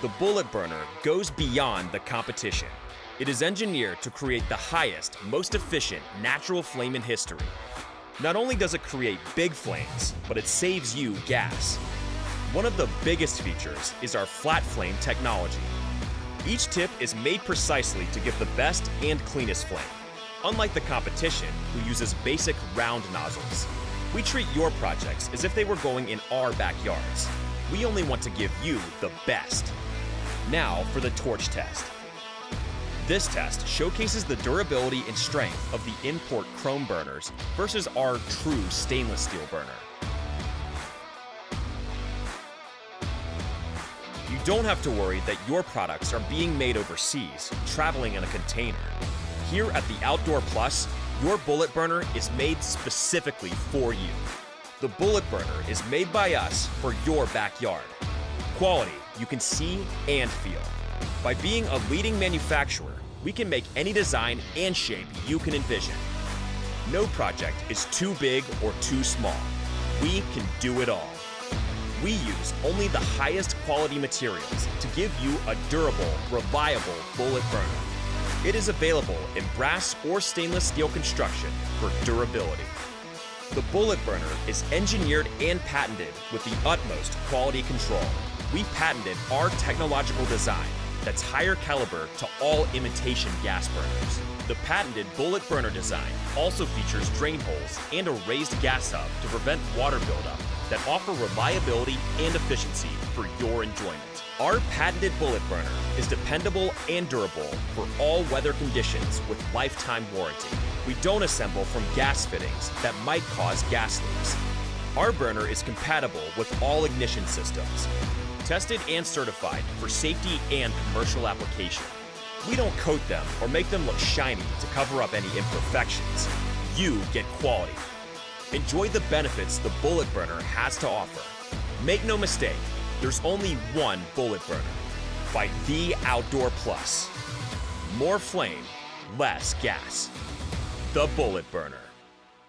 The bullet burner goes beyond the competition. It is engineered to create the highest, most efficient natural flame in history. Not only does it create big flames, but it saves you gas. One of the biggest features is our flat flame technology. Each tip is made precisely to give the best and cleanest flame. Unlike the competition, who uses basic round nozzles, we treat your projects as if they were going in our backyards. We only want to give you the best. Now for the torch test. This test showcases the durability and strength of the import chrome burners versus our true stainless steel burner. You don't have to worry that your products are being made overseas, traveling in a container. Here at the Outdoor Plus, your bullet burner is made specifically for you. The bullet burner is made by us for your backyard. Quality you can see and feel. By being a leading manufacturer, we can make any design and shape you can envision. No project is too big or too small. We can do it all. We use only the highest quality materials to give you a durable, reliable bullet burner. It is available in brass or stainless steel construction for durability. The bullet burner is engineered and patented with the utmost quality control. We patented our technological design that's higher caliber to all imitation gas burners. The patented bullet burner design also features drain holes and a raised gas hub to prevent water buildup that offer reliability and efficiency for your enjoyment. Our patented bullet burner is dependable and durable for all weather conditions with lifetime warranty. We don't assemble from gas fittings that might cause gas leaks. Our burner is compatible with all ignition systems, tested and certified for safety and commercial application. We don't coat them or make them look shiny to cover up any imperfections. You get quality. Enjoy the benefits the bullet burner has to offer. Make no mistake, there's only one bullet burner by The Outdoor Plus. More flame, less gas. The bullet burner.